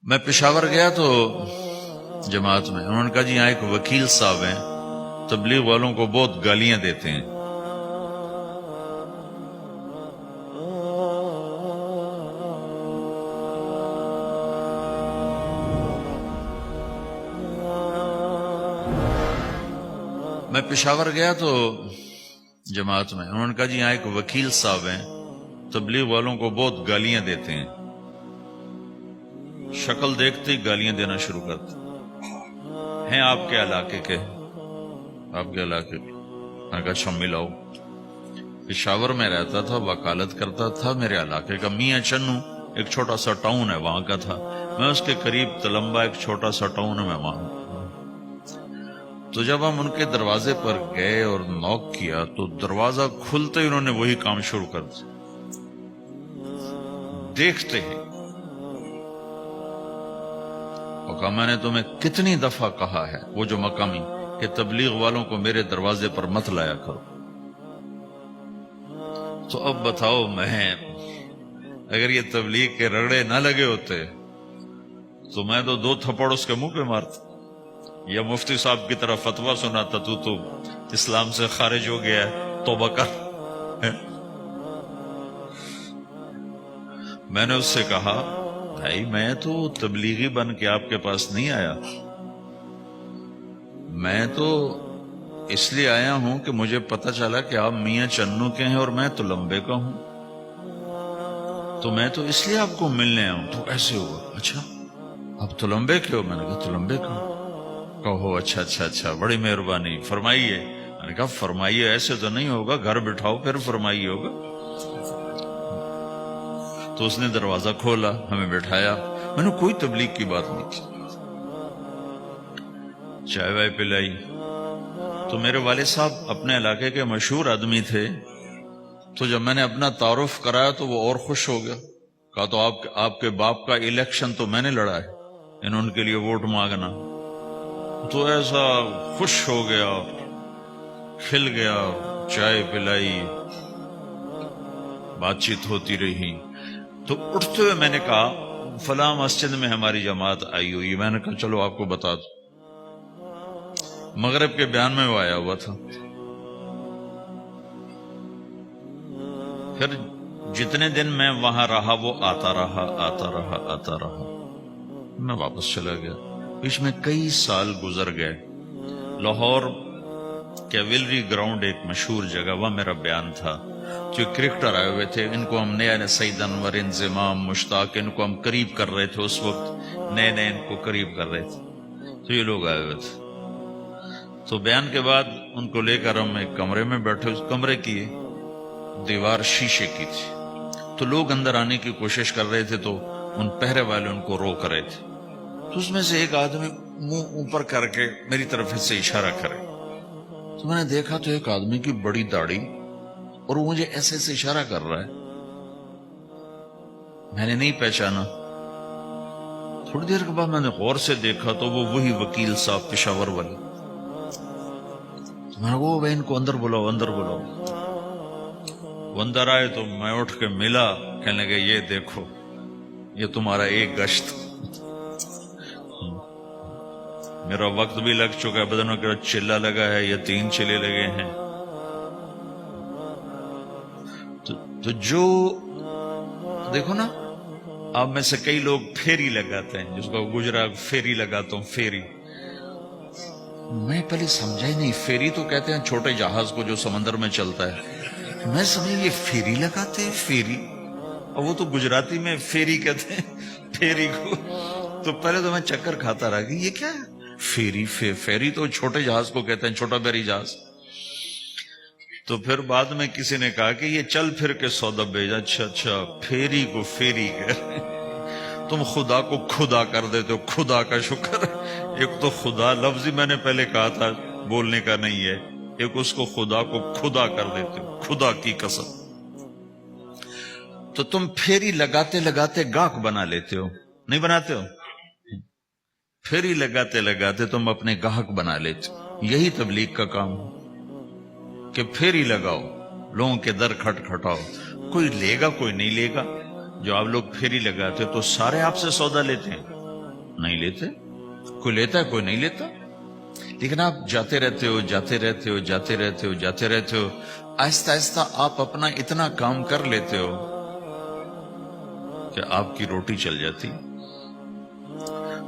میں پشاور گیا تو جماعت میں انہوں نے کہا جی یہاں ایک وکیل صاحب ہیں، تبلیغ والوں کو بہت گالیاں دیتے ہیں۔ میں پشاور گیا تو جماعت میں انہوں نے کہا جی یہاں ایک وکیل صاحب ہیں، تبلیغ والوں کو بہت گالیاں دیتے ہیں۔ شکل دیکھتے ہی گالیاں دینا شروع کرتے ہیں آپ کے علاقے کے، آپ کے علاقے کے۔ میں نے کہا اچھا ملاؤ۔ پشاور میں رہتا تھا، وکالت کرتا تھا، میرے علاقے کا میاں چنو ایک چھوٹا سا ٹاؤن ہے وہاں کا تھا، میں اس کے قریب تلمبا ایک چھوٹا سا ٹاؤن ہے میں وہاں۔ تو جب ہم ان کے دروازے پر گئے اور نوک کیا تو دروازہ کھلتے ہی انہوں نے وہی کام شروع کر دیا۔ دیکھتے ہی کہا میں نے تمہیں کتنی دفعہ کہا ہے، وہ جو مقامی، کہ تبلیغ والوں کو میرے دروازے پر مت لایا کرو۔ تو اب بتاؤ، میں اگر یہ تبلیغ کے رگڑے نہ لگے ہوتے تو میں تو 2 تھپڑ اس کے منہ پہ مارتا، یا مفتی صاحب کی طرف فتویٰ سناتا تو اسلام سے خارج ہو گیا ہے، توبہ کر۔ میں نے اس سے کہا بھائی میں تو تبلیغی بن کے آپ کے پاس نہیں آیا، میں تو اس لیے آیا ہوں کہ مجھے پتہ چلا کہ آپ میاں چنو کے ہیں اور میں تلمبے کا ہوں، تو میں تو اس لیے آپ کو ملنے آیا ہوں۔ تو ایسے ہوا، اچھا آپ تلمبے کے ہو؟ میں نے کہا تلمبے کا ہوں۔ کہو اچھا اچھا اچھا، بڑی مہربانی، فرمائیے۔ میں نے کہا فرمائیے ایسے تو نہیں ہوگا، گھر بٹھاؤ پھر فرمائیے ہوگا۔ تو اس نے دروازہ کھولا، ہمیں بٹھایا، میں نے کوئی تبلیغ کی بات نہیں کی، چائے وائے پلائی۔ تو میرے والد صاحب اپنے علاقے کے مشہور آدمی تھے، تو جب میں نے اپنا تعارف کرایا تو وہ اور خوش ہو گیا، کہا تو آپ کے باپ کا الیکشن تو میں نے لڑا ہے، انہوں کے لیے ووٹ مانگنا۔ تو ایسا خوش ہو گیا، کھل گیا، چائے پلائی، بات چیت ہوتی رہی۔ تو اٹھتے ہوئے میں نے کہا فلاں مسجد میں ہماری جماعت آئی ہوئی، میں نے کہا چلو آپ کو بتا دوں۔ مغرب کے بیان میں وہ آیا ہوا تھا۔ پھر جتنے دن میں وہاں رہا وہ آتا رہا آتا رہا آتا رہا، میں واپس چلا گیا۔ بیچ میں کئی سال گزر گئے۔ لاہور کیولری گراؤنڈ ایک مشہور جگہ، وہاں میرا بیان تھا۔ جو کرکٹر آئے ہوئے تھے، ان کو ہم نیا سعید انور، انضمام، مشتاق، ان کو ہم قریب کر رہے تھے، اس وقت نئے نئے ان کو قریب کر رہے تھے، تو یہ لوگ آئے ہوئے تھے۔ تو بیان کے بعد ان کو لے کر ہم ایک کمرے میں بیٹھے، اس کمرے کی دیوار شیشے کی تھی، تو لوگ اندر آنے کی کوشش کر رہے تھے، تو ان پہرے والے ان کو روک رہے تھے۔ تو اس میں سے ایک آدمی منہ اوپر کر کے میری طرف سے اشارہ کرے، تو میں نے دیکھا تو ایک آدمی کی بڑی داڑھی، اور وہ مجھے ایسے ایسے اشارہ کر رہا ہے، میں نے نہیں پہچانا۔ تھوڑی دیر کے بعد میں نے غور سے دیکھا تو وہ وہی وکیل صاحب پشاور والے۔ میں نے کہا بھائی ان کو اندر بلاؤ، اندر بلاؤ۔ وہ اندر آئے تو میں اٹھ کے ملا، کہنے لگے یہ دیکھو یہ تمہارا ایک گشت، میرا وقت بھی لگ چکا ہے، بدنوں کا چلہ لگا ہے یا 3 چلے لگے ہیں۔ تو جو دیکھو نا، آپ میں سے کئی لوگ پھیری لگاتے ہیں، جس کو گجرا پھیری لگاتا ہوں، پھیری۔ میں پہلے سمجھا ہی نہیں، پھیری تو کہتے ہیں چھوٹے جہاز کو جو سمندر میں چلتا ہے، میں سمجھا یہ پھیری لگاتے ہیں، پھیری، اور وہ تو گجراتی میں پھیری کہتے ہیں پھیری کو۔ تو پہلے تو میں چکر کھاتا رہا کہ یہ کیا ہے پھیری، پھیری تو چھوٹے جہاز کو کہتے ہیں، چھوٹا بحری جہاز۔ تو پھر بعد میں کسی نے کہا کہ یہ چل پھر کے سودا بھیجا، اچھا اچھا پھیری کو پھیری کہہ، تم خدا کو خدا کر دیتے ہو، خدا کا شکر۔ ایک تو خدا لفظ ہی میں نے پہلے کہا تھا بولنے کا نہیں ہے، ایک اس کو خدا کو خدا کر دیتے ہو، خدا کی قسم۔ تو تم پھیری لگاتے لگاتے گاہک بنا لیتے ہو، نہیں بناتے ہو؟ پھیری لگاتے لگاتے تم اپنے گاہک بنا لیتے ہو۔ یہی تبلیغ کا کام ہے کہ پھیری لگاؤ، لوگوں کے در کھٹکھٹاؤ، کوئی لے گا کوئی نہیں لے گا۔ جو آپ لوگ پھیری لگاتے تو سارے آپ سے سودا لیتے ہیں، نہیں لیتے. کوئی لیتا ہے کوئی نہیں لیتا. لیکن آپ جاتے رہتے ہو جاتے رہتے ہو جاتے رہتے ہو جاتے رہتے ہو, آہستہ آہستہ آپ اپنا اتنا کام کر لیتے ہو کہ آپ کی روٹی چل جاتی.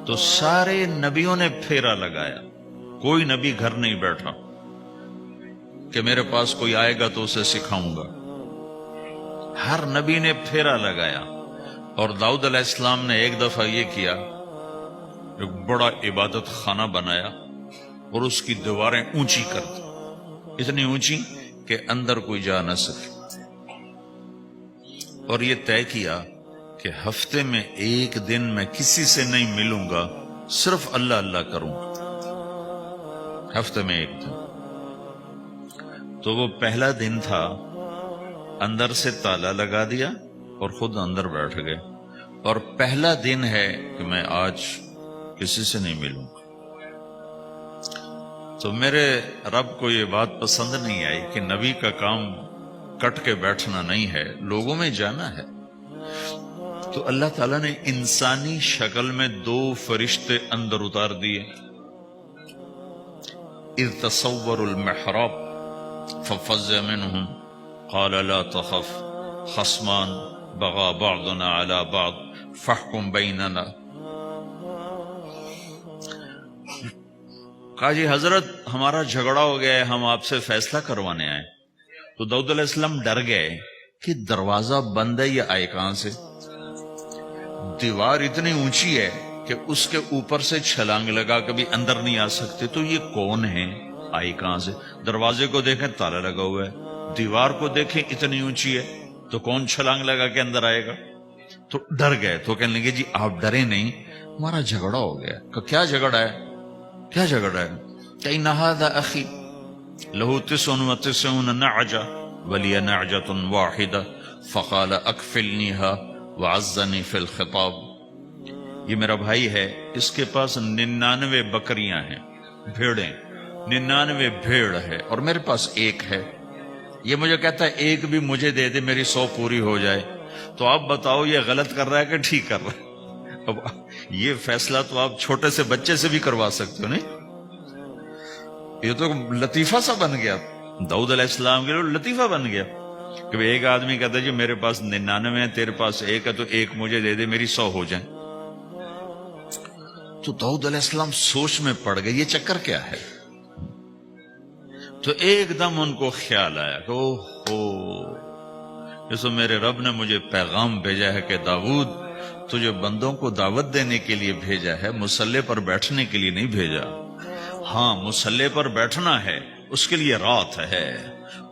تو سارے نبیوں نے پھیرا لگایا, کوئی نبی گھر نہیں بیٹھا کہ میرے پاس کوئی آئے گا تو اسے سکھاؤں گا. ہر نبی نے پھیرا لگایا. اور داؤد علیہ السلام نے ایک دفعہ یہ کیا, ایک بڑا عبادت خانہ بنایا اور اس کی دیواریں اونچی کر دی, اتنی اونچی کہ اندر کوئی جا نہ سکے. اور یہ طے کیا کہ ہفتے میں ایک دن میں کسی سے نہیں ملوں گا, صرف اللہ اللہ کروں گا. ہفتے میں ایک دن. تو وہ پہلا دن تھا, اندر سے تالا لگا دیا اور خود اندر بیٹھ گئے. اور پہلا دن ہے کہ میں آج کسی سے نہیں ملوں گا. تو میرے رب کو یہ بات پسند نہیں آئی کہ نبی کا کام کٹ کے بیٹھنا نہیں ہے, لوگوں میں جانا ہے. تو اللہ تعالیٰ نے انسانی شکل میں 2 فرشتے اندر اتار دیے. اذ تصور المحراب ففزع منهم قال لا تخف خصمان بغى بعضنا على بعض فاحكم بيننا. کہا جی حضرت ہمارا جھگڑا ہو گیا ہے, ہم آپ سے فیصلہ کروانے آئے. تو داؤد علیہ السلام ڈر گئے کہ دروازہ بند ہے, یہ آئے کہاں سے؟ دیوار اتنی اونچی ہے کہ اس کے اوپر سے چھلانگ لگا کبھی اندر نہیں آ سکتے. تو یہ کون ہے, آئی کہاں سے؟ دروازے کو دیکھیں تالا لگا ہوا ہے, دیوار کو دیکھیں اتنی اونچی ہے, تو کون چھلانگ لگا کے اندر آئے گا؟ تو ڈر گئے. تو کہنے لگے جی آپ ڈرے نہیں, ہمارا جھگڑا ہو گیا. کہ کیا جھگڑا ہے؟ کیا جھگڑا ہے؟ کہ ان ھذا اخی له 99 نعجہ ولی نعجۃ واحدہ فقال اکفلنیھا وعزنی فی الخطاب. یہ میرا بھائی ہے, اس کے پاس 99 بکریاں ہیں, بھیڑیں, 99 بھیڑ ہے, اور میرے پاس ایک ہے. یہ مجھے کہتا ہے ایک بھی مجھے دے دے, میری 100 پوری ہو جائے. تو آپ بتاؤ یہ غلط کر رہا ہے کہ ٹھیک کر رہا ہے؟ اب یہ فیصلہ تو آپ چھوٹے سے بچے سے بھی کروا سکتے ہو, نہیں؟ یہ تو لطیفہ سا بن گیا, داؤد علیہ السلام کے لیے لطیفہ بن گیا کہ ایک آدمی کہتا ہے جی میرے پاس 99 ہے, تیرے پاس ایک ہے, تو ایک مجھے دے دے, میری 100 ہو جائیں. تو داؤد علیہ السلام سوچ میں پڑ گئے یہ چکر کیا ہے. تو ایک دم ان کو خیال آیا کہ اوہ, جیسے میرے رب نے مجھے پیغام بھیجا ہے کہ داؤد تجھے بندوں کو دعوت دینے کے لیے بھیجا ہے, مسلح پر بیٹھنے کے لیے نہیں بھیجا. ہاں مسلح پر بیٹھنا ہے, اس کے لیے رات ہے.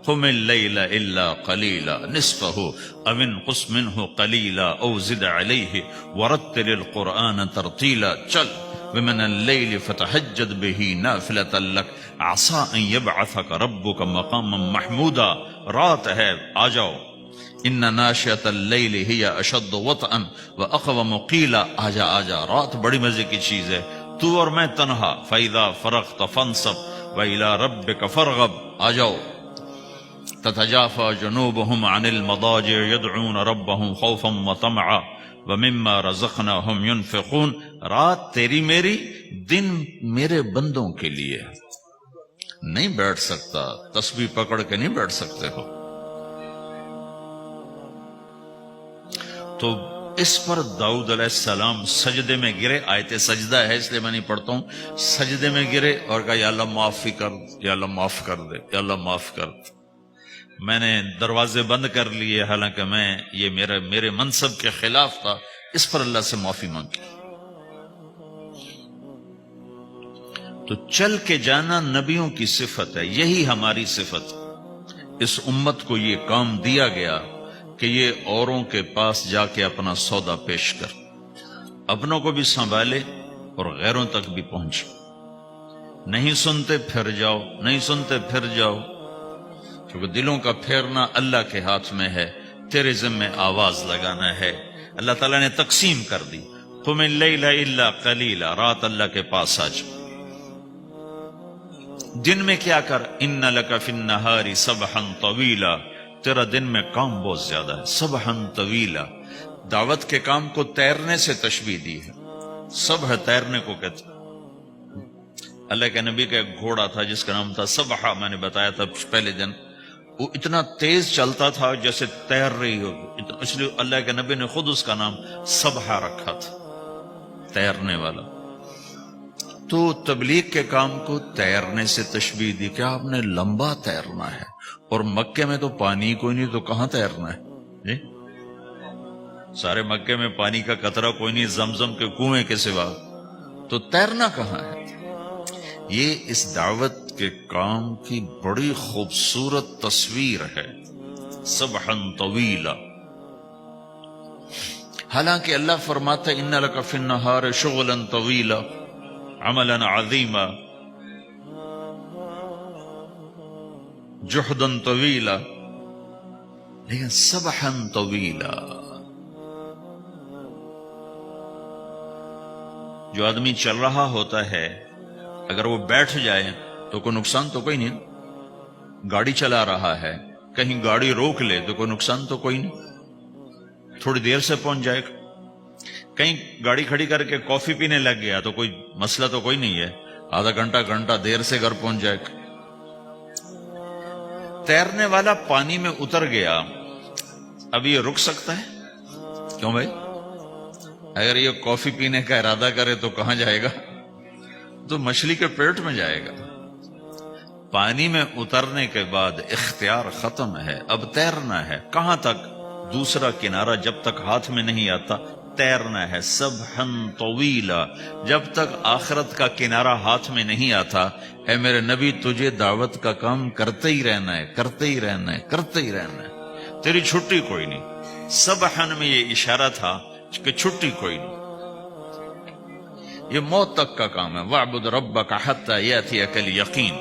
قم اللیل الا قلیلا نصفہ او انقص منہ قلیلا او زد علیہ ورتل القرآن ترتیلا. چل ومن اللیل فتہجد بہ نافلۃ لک عسى ان یبعثک ربک مقاما محمودا. رات ہے, آ جاؤ. ان ناشئۃ اللیل ہی اشد وطئا واقوم قیلا. آجا آجا, رات بڑی مزے کی چیز ہے, تو اور میں تنہا. فاذا فرغت فانصب والى ربک فارغب. آ جاؤ. تتجافى جنوبهم عن المضاجع يدعون ربهم خوفا وطمعا ومما رزقناهم ينفقون. رات تیری میری, دن میرے بندوں کے لیے. نہیں بیٹھ سکتا, تسبیح پکڑ کے نہیں بیٹھ سکتے ہو. تو اس پر داؤد علیہ السلام سجدے میں گرے. آیت سجدہ ہے اس لیے میں نہیں پڑھتا ہوں. سجدے میں گرے اور کہا یا اللہ معافی کر, یا اللہ معاف کر دے, یا اللہ معاف کر دے. میں نے دروازے بند کر لیے, حالانکہ میں یہ میرے منصب کے خلاف تھا, اس پر اللہ سے معافی مانگی. تو چل کے جانا نبیوں کی صفت ہے, یہی ہماری صفت. اس امت کو یہ کام دیا گیا کہ یہ اوروں کے پاس جا کے اپنا سودا پیش کر, اپنوں کو بھی سنبھالے اور غیروں تک بھی پہنچے. نہیں سنتے پھر جاؤ, نہیں سنتے پھر جاؤ, کیونکہ دلوں کا پھیرنا اللہ کے ہاتھ میں ہے. تیرے ذمہ آواز لگانا ہے. اللہ تعالیٰ نے تقسیم کر دی. قم اللیل الا قلیلا, رات اللہ کے پاس آ جا. دن میں کیا کر, ان لک فی النہار سبحا طویلا, تیرا دن میں کام بہت زیادہ ہے. سبحا طویلا, دعوت کے کام کو تیرنے سے تشبیہ دی ہے. سبح تیرنے کو کہتے. اللہ کے نبی کا ایک گھوڑا تھا جس کا نام تھا سبحہ، میں نے بتایا تھا پہلے دن. وہ اتنا تیز چلتا تھا جیسے تیر رہی ہو، اس لیے اللہ کے نبی نے خود اس کا نام سبحہ رکھا تھا، تیرنے والا. تو تبلیغ کے کام کو تیرنے سے تشبیہ دی کہ آپ نے لمبا تیرنا ہے، اور مکے میں تو پانی کوئی نہیں، تو کہاں تیرنا ہے جی؟ سارے مکے میں پانی کا قطرہ کوئی نہیں، زمزم کے کنویں کے سوا، تو تیرنا کہاں ہے؟ یہ اس دعوت کے کام کی بڑی خوبصورت تصویر ہے، سبحا طویلا. حالانکہ اللہ فرماتا ہے ان لک فی النہار شغلا طویلا عملا عظیما جہدا طویلا، لیکن سبحا طویلا. جو آدمی چل رہا ہوتا ہے اگر وہ بیٹھ جائے تو کوئی نقصان تو کوئی نہیں. گاڑی چلا رہا ہے، کہیں گاڑی روک لے تو کوئی نقصان تو کوئی نہیں، تھوڑی دیر سے پہنچ جائے گا. کہیں گاڑی کھڑی کر کے کافی پینے لگ گیا تو کوئی مسئلہ تو کوئی نہیں ہے، آدھا گھنٹہ دیر سے گھر پہنچ جائے گا. تیرنے والا پانی میں اتر گیا، اب یہ رک سکتا ہے؟ کیوں بھائی؟ اگر یہ کافی پینے کا ارادہ کرے تو کہاں جائے گا؟ تو مچھلی کے پیٹ میں جائے گا. پانی میں اترنے کے بعد اختیار ختم ہے، اب تیرنا ہے. کہاں تک؟ دوسرا کنارہ جب تک ہاتھ میں نہیں آتا تیرنا ہے، سبحا طویلا. جب تک آخرت کا کنارہ ہاتھ میں نہیں آتا، اے میرے نبی تجھے دعوت کا کام کرتے ہی رہنا ہے، کرتے ہی رہنا ہے، کرتے ہی رہنا ہے، تیری چھٹی کوئی نہیں. سبحا میں یہ اشارہ تھا کہ چھٹی کوئی نہیں، یہ موت تک کا کام ہے. وَاعْبُدْ رَبَّكَ حَتَّى يَأْتِيَكَ الْيَقِينُ.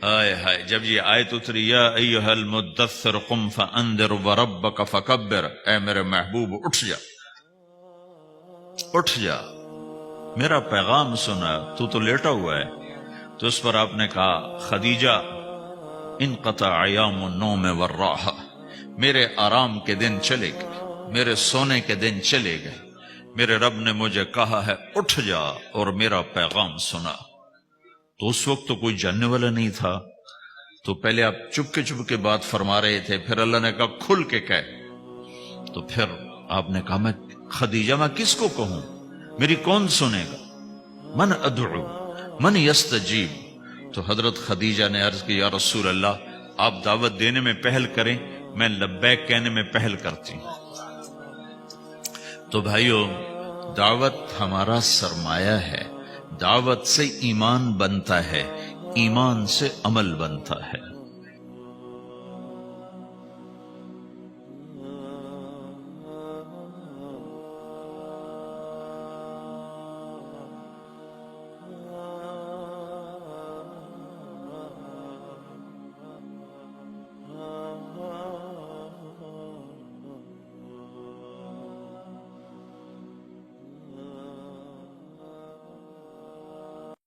آئے ہائے، جب یہ آیت اتری یا ایھا المدثر قم فانذر وربک فکبر، اے میرے محبوب اٹھ جا، اٹھ جا، میرا پیغام سنا. تو لیٹا ہوا ہے. تو اس پر آپ نے کہا خدیجہ انقطع ایام النوم والراحہ، میرے آرام کے دن چلے گئے، میرے سونے کے دن چلے گئے. میرے رب نے مجھے کہا ہے اٹھ جا اور میرا پیغام سنا. تو اس وقت تو کوئی جاننے والا نہیں تھا، تو پہلے آپ چپ کے بات فرما رہے تھے، پھر اللہ نے کہا کھل کے کہہ. تو پھر آپ نے کہا میں خدیجہ میں کس کو کہوں، میری کون سنے گا؟ من ادعو من یستجیب. تو حضرت خدیجہ نے عرض کی یا رسول اللہ آپ دعوت دینے میں پہل کریں، میں لبیک کہنے میں پہل کرتی ہوں. تو بھائیو، دعوت ہمارا سرمایہ ہے. دعوت سے ایمان بنتا ہے، ایمان سے عمل بنتا ہے.